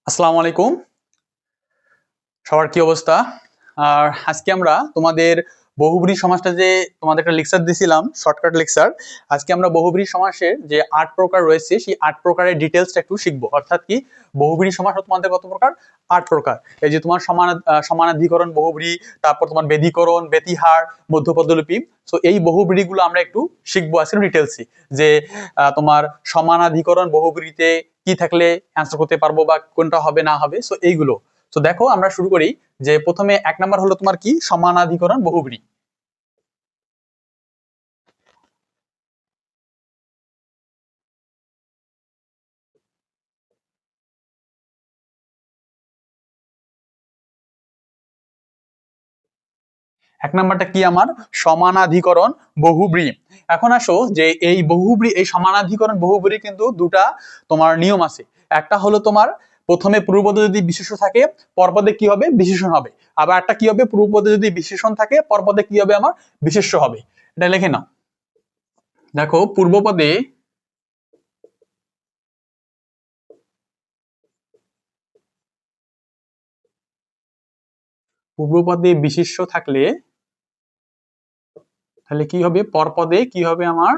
আসসালামু আলাইকুম। সবার কি অবস্থা? আর আজকে আমরা তোমাদের বহুব্রী সমাসটা যে তোমাদের একটা লেকচার দিয়েছিলাম, শর্টকাট লেকচার। আজকে আমরা বহুব্রী সমাসের যে ৮ প্রকার রয়েছে সেই ৮ প্রকারের ডিটেলসটা একটু শিখবো। অর্থাৎ কি বহুব্রী সমাস তোমাদের কত প্রকার? ৮ প্রকার। এই যে তোমার সমানাধিকরণ বহুব্রী, তারপর তোমার বেধিকরণ, ব্যতিহার, মধ্যপদলিপি। সো এই বহুব্রীগুলো আমরা একটু শিখবো আজকে ডিটেলসে, যে তোমার সমানাধিকরণ বহুব্রীতে কি থাকলে অ্যান্সার করতে পারবো বা কোনটা হবে না হবে। সো এইগুলো। তো দেখো আমরা শুরু করি, যে প্রথমে ১ নাম্বার হলো তোমার কি সমানাধিকরণ বহুব্রী। এক নাম্বারটা কি আমার সমানাধিকরণ বহুব্রী। এখন আসো যে এই বহুব্রী, এই সমানাধিকরণ বহুব্রী কিন্তু দুটা তোমার নিয়ম আছে। একটা হলো তোমার প্রথমে পূর্বপদে যদি বিশেষ্য থাকে পরপদে কি হবে? বিশেষণ হবে। আবার একটা কি হবে? পূর্বপদে যদি বিশেষণ থাকে পরপদে কি হবে? আমার বিশেষ্য হবে। এটা লিখে নাও। দেখো পূর্বপদে বিশেষ্য থাকলে তাহলে কি হবে? পরপদে কি হবে আমার?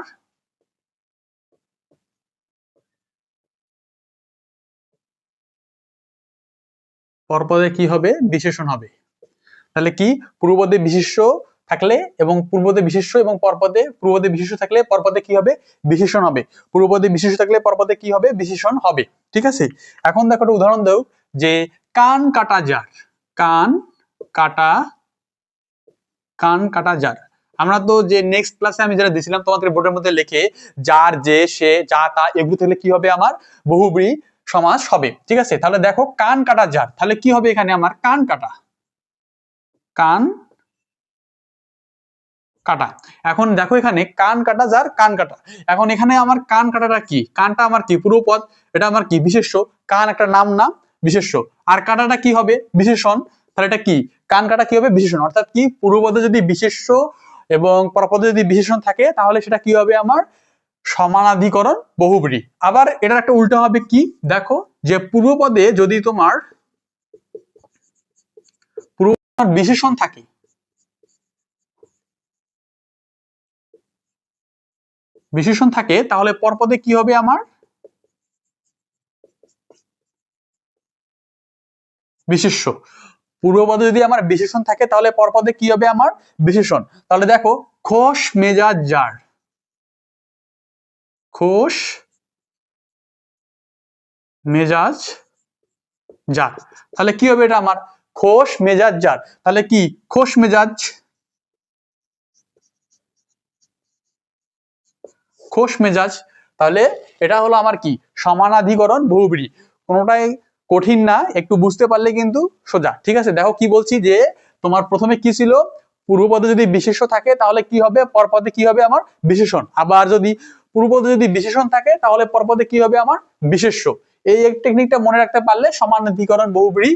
পরপদে কি হবে? বিশেষণ হবে। তাহলে কি পূর্বপদে বিশেষ্য থাকলে এবং পূর্বপদে বিশেষ্য এবং পূর্বপদে বিশেষ্য থাকলে পরপদে কি হবে? বিশেষণ হবে। পূর্বপদে বিশেষ্য থাকলে পরপদে কি হবে? বিশেষণ হবে। ঠিক আছে। এখন দেখো একটা উদাহরণ দাও, যে কান কাটা যার। কান কাটা কান কাটা যার। আমরা তো যে নেক্সট ক্লাসে আমি যেটা দিছিলাম তোমাদের বোর্ডের মধ্যে লিখে, যার, যে, সে, যা, তা, এগুলো থেকে কি হবে? আমার বহুব্রী সমাস হবে। ঠিক আছে। তাহলে দেখো কান কাটা যার, তাহলে কি হবে? এখানে আমার কান কাটা, কান কাটা। এখন দেখো এখানে কান কাটা যার, কান কাটা। এখন এখানে আমার কান কাটাটা কি? কানটা আমার কি? পূর্বপদ। এটা আমার কি? বিশেষ্য। কান একটা নাম না, বিশেষ্য। আর কাটাটা কি হবে? বিশেষণ। তাহলে এটা কি? কান কাটা কি হবে? বিশেষণ। অর্থাৎ কি পূর্বপদে যদি বিশেষ্য এবং পরপদে যদি বিশেষণ থাকে তাহলে সেটা কি হবে? আমার সমানাধিকরণ বহুব্রী। আবার এটার একটা উল্টো হবে কি? দেখো যে পূর্বপদে যদি তোমার বিশেষণ থাকে, বিশেষণ থাকে তাহলে পরপদে কি হবে? আমার বিশেষ্য। পূর্বপদে যদি আমার বিশেষণ থাকে তাহলে পরপদে কি হবে? আমার বিশেষণ। তাহলে দেখো খোশ মেজাজ যার, খোশ মেজাজ যার। তাহলে কি হবে? এটা আমার খোশ মেজাজ যার। তাহলে কি খোশ মেজাজ, খোশ মেজাজ। তাহলে এটা হলো আমার কি সমানাধিকরণ বহুব্রী। কোনোটাই কঠিন না, একটু বুঝতে পারলে কিন্তু সোজা। ঠিক আছে। দেখো কি বলছি, যে তোমার প্রথমে কি ছিল? পূর্বপদে যদি বিশেষ্য থাকে তাহলে কি হবে? পরপদে কি হবে? আমার বিশেষণ। আবার যদি পূর্বপদে যদি বিশেষণ থাকে তাহলে পরপদে কি হবে? আমার বিশেষ্য। এই টেকনিকটা মনে রাখতে পারলে সমানাধিকরণ বহুব্রী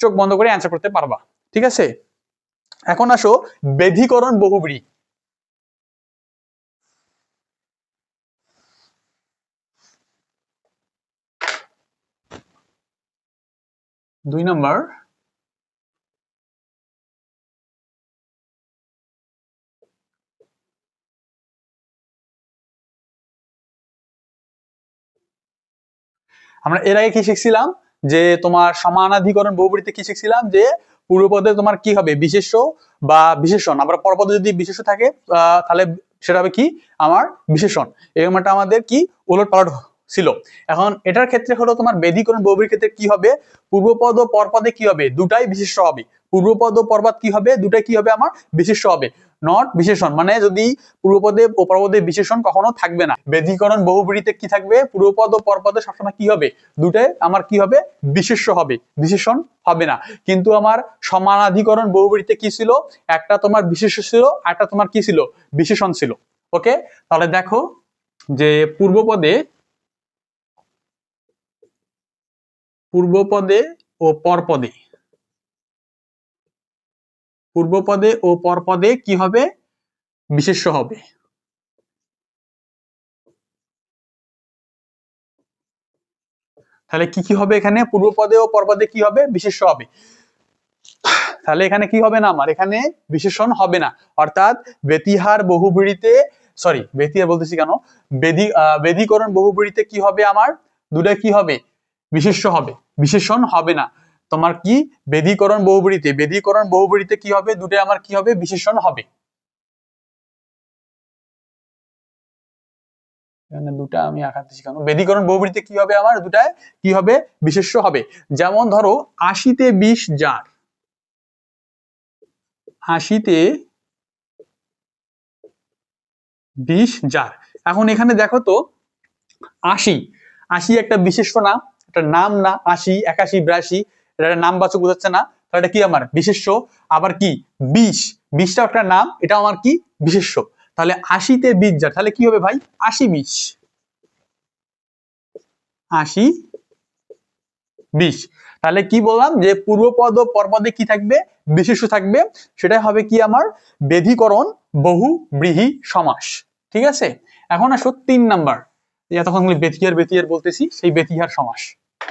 চোখ বন্ধ করে অ্যান্সার করতে পারবা। ঠিক আছে। এখন আসো বেধিকরণ বহুব্রী। ২ নাম্বার। আমরা এর আগে কি শিখছিলাম? যে তোমার সমানাধিকরণ বহুব্রীতে কি শিখছিলাম? যে পূর্বপদে তোমার কি হবে? বিশেষ্য বা বিশেষণ। আবার পরপদে যদি বিশেষ্য থাকে তাহলে সেটা হবে কি? আমার বিশেষণ। এরকম একটা আমাদের কি ওলটপালট ছিল। এখন এটার ক্ষেত্রে হলো তোমার বেধিকরণ বহুব্রীর ক্ষেত্রে কি হবে? পূর্বপদ ও পরপদে কি হবে? দুটাই বিশেষ্য হবে। পূর্বপদ ও পরপদ কি হবে? দুটাই কি হবে? আমার বিশেষ্য হবে। নট বিশেষণ। মানে যদি পূর্বপদে ও পরপদে বিশেষণ কখনো থাকবে না। বেধিকরণ বহুব্রীতে কি থাকবে? পূর্বপদ ও পরপদে সবসময় কি হবে? দুটাই আমার কি হবে? বিশেষ্য হবে, বিশেষণ হবে না। কিন্তু আমার সমানাধিকরণ বহুব্রীতে কি ছিল? একটা তোমার বিশেষ্য ছিল, একটা তোমার কি ছিল? বিশেষণ ছিল। ওকে। তাহলে দেখো যে পূর্বপদে ও পরপদে, পূর্বপদে ও পরপদে কি হবে? বিশেষ্য হবে। তাহলে কি কি হবে এখানে? পূর্বপদে ও পরপদে কি হবে? বিশেষ্য হবে। তাহলে এখানে কি হবে না? আমার এখানে বিশেষণ হবে না। অর্থাৎ ব্যতিহার বহুব্রীতে, সরি ব্যতিহার বলতেছি কেন, বেদীকরণ বহুব্রীতে কি হবে আমার? দুটা কি হবে? বিশেষ্য হবে, বিশেষণ হবে না। তোমার কি বেদীকরণ বহুব্রীতে কি হবে? দুটো আমার কি হবে? বিশেষণ হবে। এখানে দুটা আমি আঁকাতেছি কেন? বেদীকরণ বহুব্রীতে কি হবে আমার? দুটায় কি হবে? বিশেষ্য হবে। যেমন ধরো ৮০-তে ২০ জার, ৮০-তে ২০ জার। এখন এখানে দেখো তো ৮০, ৮০ একটা বিশেষ্য না, একটা নাম না? ৮০, ৮১, ৮২ এটা নামবাচক বোঝাচ্ছে না? তাহলে এটা কি আমার? বিশেষ্য। আবার কি ২০, ২০টাও একটা নাম, এটা আমার কি? বিশেষ্য। তাহলে ৮০-তে ২০ জার, তাহলে কি হবে ভাই? ৮০-২০, ৮০-২০। তাহলে কি বললাম? যে পূর্বপদ ও পরপদে কি থাকবে? বিশেষ্য থাকবে। সেটা হবে কি আমার? বেদীকরণ বহুব্রীহি সমাস। ঠিক আছে, এখন আসো ৩ নাম্বার। এতক্ষণ বেতিহার বেতিহার বলতেছি, সেই বেতিহার সমাস,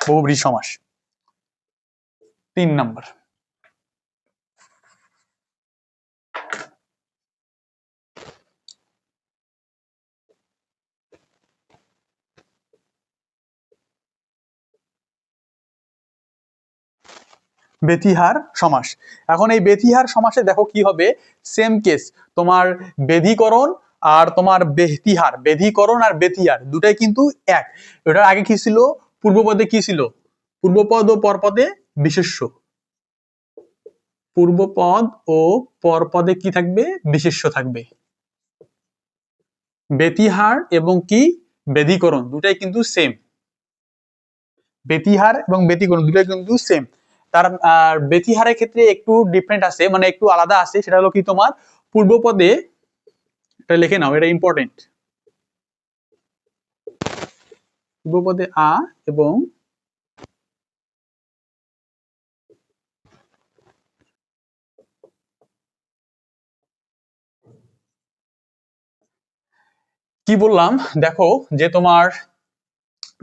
বহুব্রীহি সমাস। ৩ নাম্বার, বেতিহার সমাস। এখন এই বেতিহার সমাসে দেখো কি হবে? সেম কেস, তোমার বেদীকরণ আর তোমার বেতিহার, বেদীকরণ আর বেতিহার দুটাই কিন্তু এক। এটার আগে কি ছিল? পূর্বপদে কি ছিল? পূর্বপদ ও পরপদে বিশেষ্য। পূর্বপদ ও পরপদে কি থাকবে? বিশেষ্য থাকবে। বেতিহার এবং কি বেদীকরণ দুটাই কিন্তু সেম। বেতিহার এবং ব্যতিকরণ দুটাই কিন্তু সেম। তার বেতিহারের ক্ষেত্রে একটু ডিফারেন্ট আছে, মানে একটু আলাদা আছে। সেটা হলো কি তোমার পূর্বপদে, এটা লিখে নাও, এটা ইম্পর্টেন্ট। পূর্বপদে আ এবং কি বললাম দেখো, যে তোমার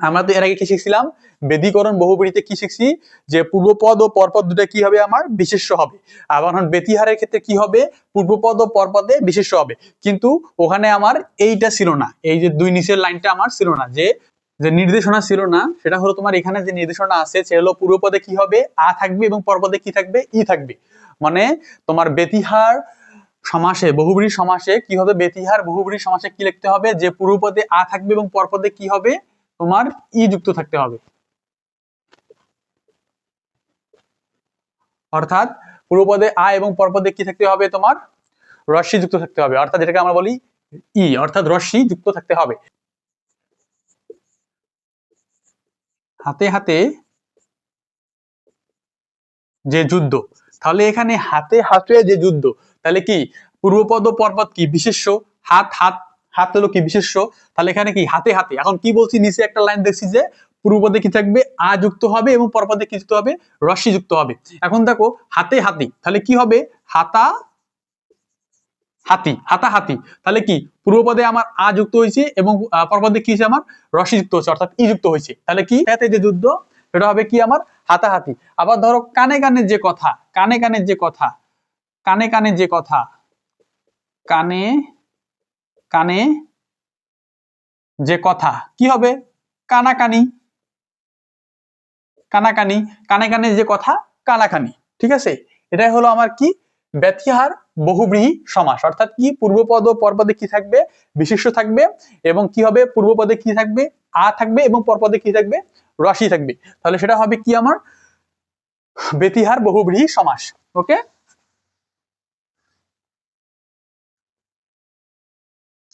আমরা তো এর আগে কি শিখছিলাম? বেদীকরণ বহুব্রীতে কি শিখছি? যে পূর্বপদ ও পরপদ দুটো কি হবে আমার? বিশেষ্য হবে। আবার বেতিহারের ক্ষেত্রে কি হবে? পূর্বপদ ও পরপদে বিশেষ্য হবে। কিন্তু ওখানে আমার এইটা ছিল না, এই যে দুই নিচের লাইনটা আমার ছিল না, যে যে নির্দেশনা ছিল না। সেটা হলো তোমার এখানে যে নির্দেশনা আছে, সে হলো পূর্বপদে কি হবে? আ থাকবে এবং পরপদে কি থাকবে? ই থাকবে। মানে তোমার বেতিহার সমাসে, বহুব্রীহি সমাসে কি হবে? বেতিহার বহুব্রীহি সমাসে কি লিখতে হবে? যে পূর্বপদে আ থাকবে এবং পরপদে কি হবে? তোমার ই যুক্ত থাকতে হবে। অর্থাৎ পূর্বপদে আ এবং পরপদে কি থাকতে হবে? তোমার রস্যি যুক্ত থাকতে হবে। অর্থাৎ যেটাকে আমরা বলি ই, অর্থাৎ রস্যি যুক্ত থাকতে হবে। হাতে হাতে যে যুদ্ধ, তাহলে এখানে হাতে হাতে যে যুদ্ধ, তাহলে কি পূর্বপদ ও পরপদ কি? বিশেষ্য। হাত হাত, হাত হলো কি? বিশেষ্য। তাহলে এখানে কি? হাতে হাতে। এখন কি বলছি? নিচে একটা লাইন দেখছি যে পূর্বপদে কি থাকবে? আ যুক্ত হবে এবং পরপদে কি যুক্ত হবে? রস্যি যুক্ত হবে। এখন দেখো হাতে হাতি, তাহলে কি হবে? হাতা হাতি, হাতাহাতি। তাহলে কি পূর্বপদে আমার আ যুক্ত হয়েছে এবং পরপদে কি হয়েছে? আমার রস্যি যুক্ত হচ্ছে, অর্থাৎ ই যুক্ত হয়েছে। তাহলে কি হাতে যে যুদ্ধ, সেটা হবে কি আমার? হাতাহাতি। আবার ধরো কানে কানে যে কথা, কানে কানে যে কথা, কানে কানে যে কথা, কানে কানে যে কথা কি হবে? কানাকানি, কানাকানি। কানে কানে যে কথা, কানাকানি। ঠিক আছে, এটাই হলো আমার কি? ব্যতিহার বহুব্রীহি সমাস। অর্থাৎ কি পূর্বপদ ও পরপদে কি থাকবে? বিশেষ্য থাকবে। এবং কি হবে? পূর্বপদে কি থাকবে? আ থাকবে এবং পরপদে কি থাকবে? রসি থাকবে। তাহলে সেটা হবে কি আমার? ব্যতিহার বহুব্রীহি সমাস। ওকে,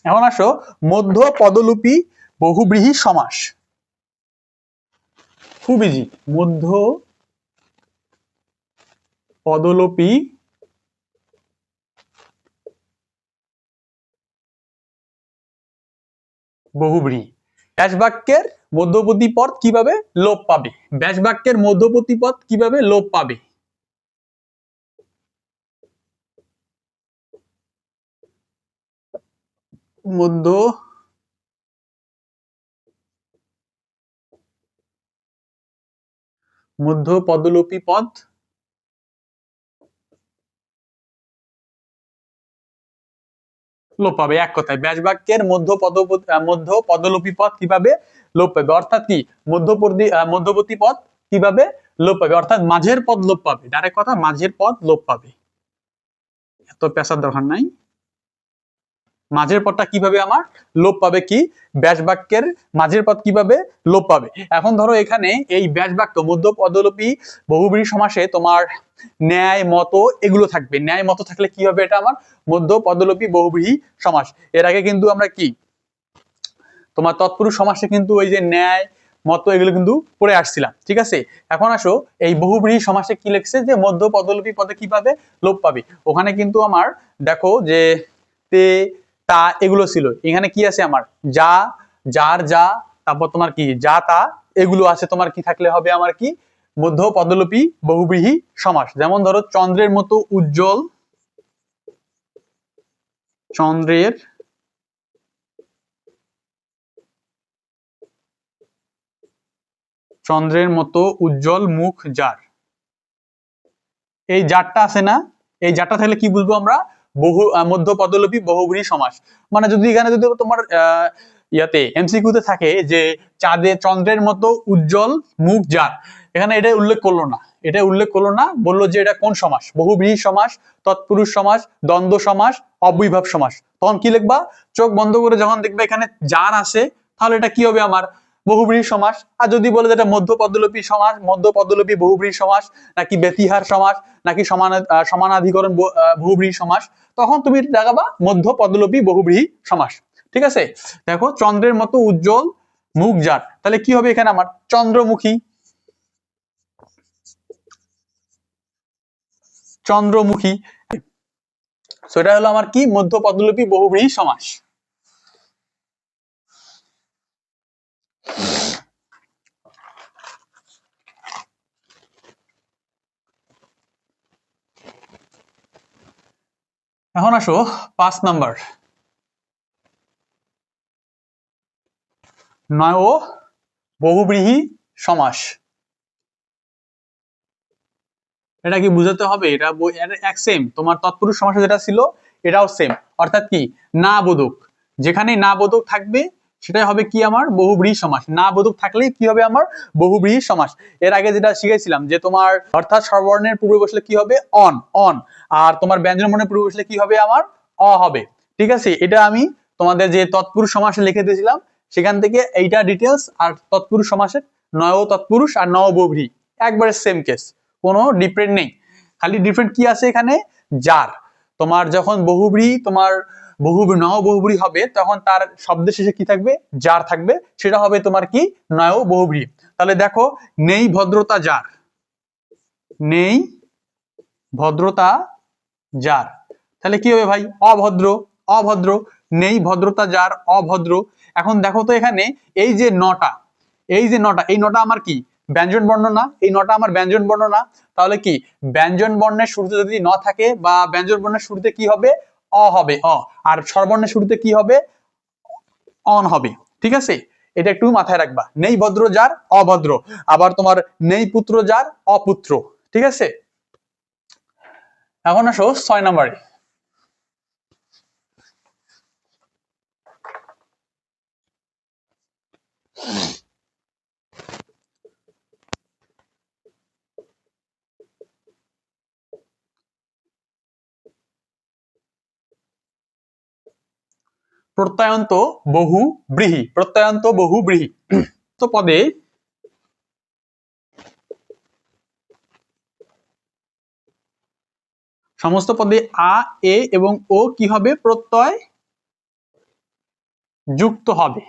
এখন আসো মধ্য পদলোপী বহুব্রীহি সমাস। খুব ইজি। মধ্য পদলোপী বহুব্রীহি। ব্যাস বাক্যের মধ্যবর্তী পদ কিভাবে লোপ পাবে? ব্যাস বাক্যের মধ্যবর্তী পদ কিভাবে লোপ পাবে? মধ্য মধ্য পদলোপী পদ লোপ পাবে। এক কথায় ব্যাস বাক্যের মধ্য পদলোপী পদ কিভাবে লোপ পাবে, অর্থাৎ কি মধ্যবর্তী পদ কিভাবে লোপ পাবে, অর্থাৎ মাঝের পদ লোপ পাবে। ডাইরেক্ট কথা, মাঝের পদ লোপ পাবে, এত পেশার দরকার নাই। মাঝের পদটা কিভাবে আমার লোপ পাবে, কি ব্যাস বাক্যের মাঝের পদ কিভাবে লোপ পাবে। এখন ধরো এখানে এই ব্যাস বাক্য মধ্য পদলোপী বহুব্রীহি সমাসে তোমার ন্যায় মত এগুলো থাকবে। ন্যায় মত থাকলে কি হবে, এটা আমার মধ্য পদলোপী বহুব্রীহি সমাস। এর আগে কিন্তু আমরা কি তোমার তৎপুরুষ সমাসে কিন্তু ওই যে ন্যায় মত এগুলো কিন্তু পড়ে আসছিলাম, ঠিক আছে। এখন আসো এই বহুব্রীহি সমাসে কি লিখছে, যে মধ্য পদলোপী পদে কিভাবে লোপ পাবে। ওখানে কিন্তু আমার দেখো যে তে তা এগুলো ছিল, এখানে কি আছে আমার যা, যার যা, তারপর তোমার কি যা তা এগুলো আছে। তোমার কি থাকলে হবে আমার কি মধ্য পদলোপী বহুব্রীহি সমাস। যেমন ধরো চন্দ্রের মতো উজ্জ্বল, চন্দ্রের চন্দ্রের মতো উজ্জ্বল মুখ যার, এই যারটা আছে না, এই যারটা থাকলে কি বুঝবো আমরা মধ্য পদলোপী বহুব্রীহি সমাস। মানে যদি এখানে যদি তোমার ইয়াতে এমসিকিউতে থাকে যে চন্দ্রের মতো উজ্জ্বল মুখ যার, এখানে এটা উল্লেখ করলো না, এটা উল্লেখ করলো না, বললো যে এটা কোন সমাস, বহুব্রীহি সমাস, তৎপুরুষ সমাস, দ্বন্দ্ব সমাস, অব্যয়ভাব সমাস। তখন কি লিখবা, চোখ বন্ধ করে যখন দেখবে এখানে যার আসে, তাহলে এটা কি হবে আমার বহুব্রীহি সমাস। আর যদি বলে যে এটা মধ্য পদলোপী সমাস, মধ্য পদলোপী বহুব্রীহি সমাস, নাকি ব্যতিহার সমাস, নাকি সমানাধিকরণ বহুব্রীহি সমাস, তখন তুমি দেখাবা মধ্য পদলোপী বহুব্রীহি সমাস, ঠিক আছে। দেখো চন্দ্রের মতো উজ্জ্বল মুখ যার, তাহলে কি হবে এখানে আমার চন্দ্রমুখী, চন্দ্রমুখী। সেটা হলো আমার কি মধ্য পদলোপী বহুব্রীহি সমাস। এখন আসো 5 নাম্বার, নয় ও বহুব্রীহি সমাস। এটা কি বুঝাতে হবে, এটা এক সেম, তোমার তৎপুরুষ সমাসে যেটা ছিল এটাও সেম। অর্থাৎ কি না বোধক, যেখানে না বোধক থাকবে সেটাই হবে কি আমার বহুব্রীহি সমাস। না বোধক থাকলে কি হবে আমার বহুব্রীহি সমাস। এর আগে যেটা শিখেছিলাম যে তোমার অর্থাৎ স্বরবর্ণের পূর্বে বসলে কি হবে অন অন, আর তোমার ব্যঞ্জন বর্ণের পূর্বে বসলে কি হবে আমার অ হবে, ঠিক আছে। এটা আমি তোমাদের যে তৎপুরুষ সমাসে লিখে দিয়েছিলাম সেখান থেকে এইটা ডিটেলস, আর তৎপুরুষ সমাসের নয় তৎপুরুষ আর নয় বহুব্রীহি একবারে সেম কেস, কোনো ডিফারেন্ট নেই। খালি ডিফারেন্ট কি আছে এখানে, যার তোমার যখন বহুব্রীহি তোমার নয় বহুব্রীহি হবে তখন তার শব্দের শেষে কি থাকবে, যার থাকবে, সেটা হবে তোমার কি নয় বহুব্রীহি। তাহলে দেখো নেই ভদ্রতা যার, নেই ভদ্রতা যার, তাহলে কি হবে ভাই অভদ্র, অভদ্র, নেই ভদ্রতা যার অভদ্র। এখন দেখো তো এখানে এই যে নটা, এই যে নটা, এই নটা আমার কি ব্যঞ্জন বর্ণ না, এই নটা আমার ব্যঞ্জন বর্ণ না, তাহলে কি ব্যঞ্জন বর্ণের শুরুতে যদি ন থাকে বা ব্যঞ্জন বর্ণের শুরুতে কি হবে অ হবে অ, আর স্বরবর্ণের শুরুতে কি হবে অন হবে, ঠিক আছে। এটা একটু মাথায় রাখবা, নেই ভদ্র যার অভদ্র, আবার তোমার নেই পুত্র যার অপুত্র, ঠিক আছে। এখন আসো 6 নম্বরে, প্রত্যয়ন্ত বহুব্রীহি, প্রত্যয়ন্ত বহুব্রীহি তো পদে সমস্ত পদে আ এ এবং ও কি হবে প্রত্যয় যুক্ত হবে,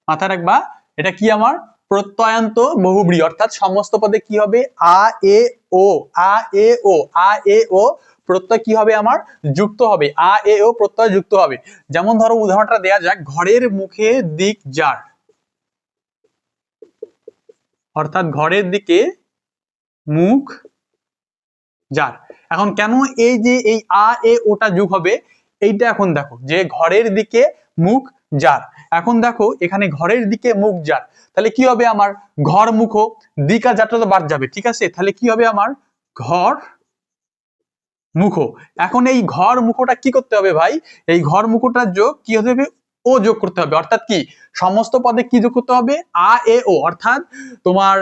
মাথায় রাখবা এটা কি আমার প্রত্যয়ান্ত বহুব্রীহি, অর্থাৎ সমস্ত পদে কি হবে আ এ ও, আ এ ও, আ এ ও প্রত্যয় কি হবে আমার যুক্ত হবে, আ এ ও প্রত্যয় যুক্ত হবে। যেমন ধরো উদাহরণটা দেয়া যাক, ঘরের মুখে দিক যার, অর্থাৎ ঘরের দিকে মুখ যার। এখন কেন এই যে এই আ এ ওটা যোগ হবে, এইটা এখন দেখো যে ঘরের দিকে মুখ যার। এখন দেখো এখানে ঘরের দিকে মুখ যার, তাহলে কি হবে আমার ঘর মুখ, দিক আর যারটা তো বাদ যাবে, ঠিক আছে, তাহলে কি হবে আমার ঘর মুখ। এখন এই ঘর মুখটা কি করতে হবে ভাই, এই ঘর মুখটার যোগ কি হতে হবে, ও যোগ করতে হবে, অর্থাৎ কি সমস্ত পদে কি যোগ করতে হবে, আ এ ও, অর্থাৎ তোমার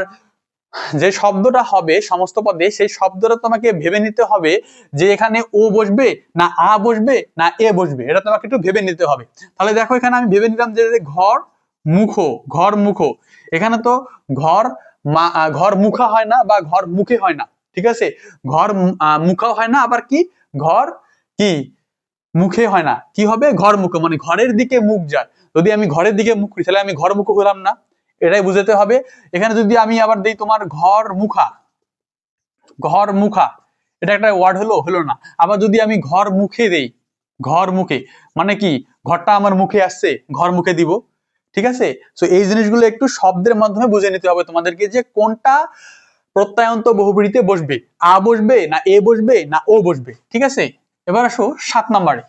যে শব্দটা হবে সমস্ত পদে সেই শব্দটা তোমাকে ভেবে নিতে হবে যে এখানে ও বসবে না আ বসবে না এ বসবে, এটা তোমাকে একটু ভেবে নিতে হবে। তাহলে দেখো এখানে আমি ভেবে নিলাম যে ঘর মুখো, ঘর মুখো, এখানে তো ঘর ঘর মুখা হয় না বা ঘর মুখে হয় না, ঠিক আছে, ঘর মুখাও হয় না, আবার কি ঘর কি মুখে হয় না, কি হবে ঘর মুখো, মানে ঘরের দিকে মুখ যার, যদি আমি ঘরের দিকে মুখ করি তাহলে আমি ঘর মুখো হলাম না, এটাই বুঝতে হবে। এখানে যদি আমি আবার দিই তোমার ঘর মুখা, ঘর মুখা, এটা একটা ওয়ার্ড হলো, হলো না। আবার যদি আমি ঘর মুখে দেই, ঘর মুখে, মানে কি ঘরটা আমার মুখে আসছে, ঘর মুখে দিব, ঠিক আছে। তো এই জিনিসগুলো একটু শব্দের মাধ্যমে বুঝে নিতে হবে তোমাদেরকে যে কোনটা প্রত্যয়ন্ত বহুব্রীতে বসবে, আ বসবে না এ বসবে না ও বসবে, ঠিক আছে। এবার আসো 7 নম্বরে।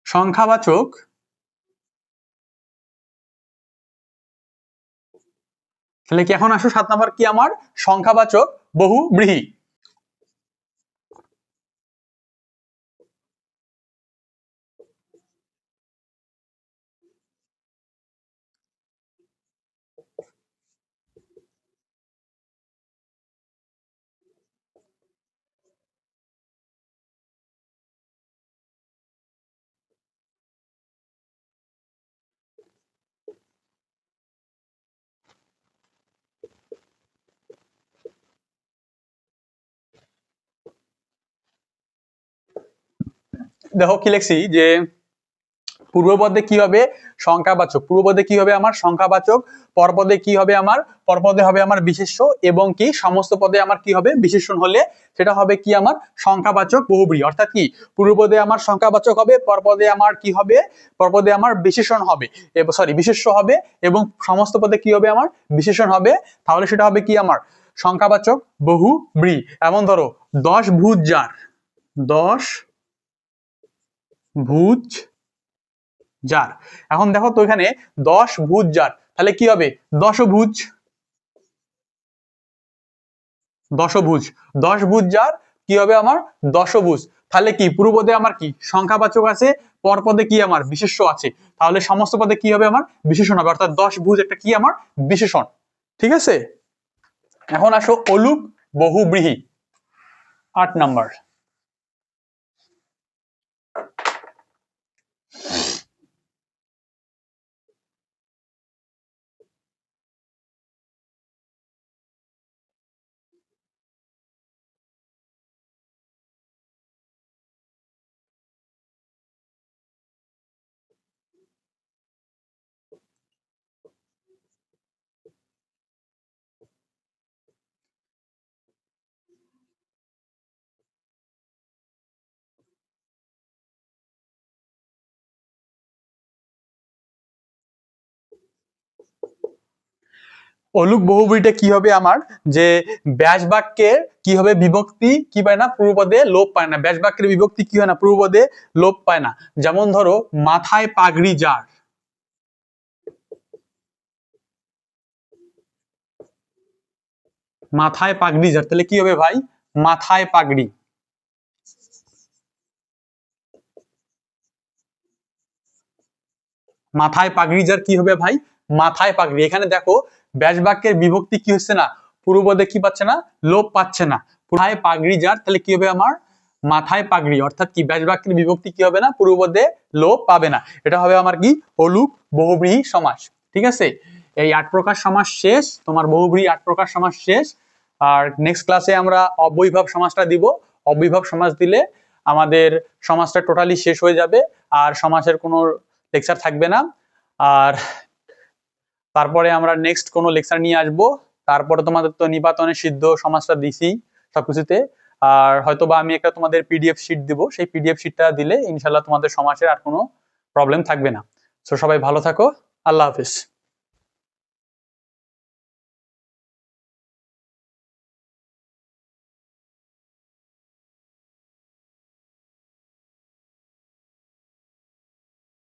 সংখ্যাবাচক তাহলে কি, এখন আসো 7 নাম্বার কি আমার সংখ্যাবাচক বহুব্রীহি। দেখো কি লিখছি যে পূর্বপদে কি হবে সংখ্যাবাচক, পূর্বপদে কি হবে আমার সংখ্যাবাচক, পরপদে কি হবে আমার পরপদে হবে আমার বিশেষ্য, এবং কি সমস্ত পদে আমার কি হবে বিশেষণ হলে সেটা হবে কি আমার সংখ্যাবাচক বহুব্রী, অর্থাৎ কি পূর্বপদে আমার সংখ্যাবাচক হবে, পরপদে আমার কি হবে পরপদে আমার বিশেষণ হবে, সরি বিশেষ্য হবে, এবং সমস্ত পদে কি হবে আমার বিশেষণ হবে, তাহলে সেটা হবে কি আমার সংখ্যাবাচক বহুব্রী। এমন ধরো 10 ভুজ যার, 10 ভুজ যার। এখন দেখো তো এখানে 10 ভুজ যার, তাহলে কি হবে দশভুজ, দশভুজ, 10 ভুজ যার কি হবে আমার দশভুজ। তাহলে কি পূর্বপদে আমার কি সংখ্যাবাচক আছে, পরপদে কি আমার বিশেষ্য আছে, তাহলে সমস্ত পদে কি হবে আমার বিশেষণ হবে, অর্থাৎ 10 ভুজ একটা কি আমার বিশেষণ, ঠিক আছে। এখন আসো অলুক বহুব্রীহি 8 নাম্বার। অলুক বহুব্রীটা কি হবে আমার যে ব্যাস বাক্যের কি হবে বিভক্তি কি পায় না পূর্বপদে লোপ পায় না, ব্যাস বাক্যের বিভক্তি কি হয় না পূর্বপদে লোপ পায় না। যেমন ধরো মাথায় পাগড়ি যার, মাথায় পাগড়ি যার, তাহলে কি হবে ভাই মাথায় পাগড়ি, মাথায় পাগড়ি যার কি হবে ভাই মাথায় পাগড়ি। এখানে দেখো ব্যাস বাক্যের বিভক্তি কি হচ্ছে না পূর্বপদে কি পাচ্ছে না লোপ পাচ্ছে না, মাথায় পাগড়ি যার, তাহলে কি হবে আমার মাথায় পাগড়ি, অর্থাৎ কি ব্যাস বাক্যের বিভক্তি কি হবে না পূর্বপদে লোপ পাবে না, এটা হবে আমার কি অলুক বহুব্রীহি সমাস, ঠিক আছে। এই 8 প্রকার সমাস শেষ, তোমার বহুব্রীহি 8 প্রকার সমাস শেষ। আর নেক্সট ক্লাসে আমরা অব্যয়ীভাব সমাসটা দিব, অব্যয়ীভাব সমাস দিলে আমাদের সমাজটা টোটালি শেষ হয়ে যাবে, আর সমাসের কোনো লেকচার থাকবে না। আর তারপরে আমরা নেক্সট কোনো লেকচার নিয়ে আসব। তারপরে তোমাদের তো নিপাতনের সিদ্ধ সমাজটা দিছি সবকিছুতে, আর হয়তো বা আমি একটা তোমাদের পিডিএফ শিট দিব, সেই পিডিএফ শিটটা দিলে ইনশাল্লাহ তোমাদের সমাজের আর কোনো প্রবলেম থাকবে না। তো সবাই ভালো থাকো, আল্লাহ হাফিজ।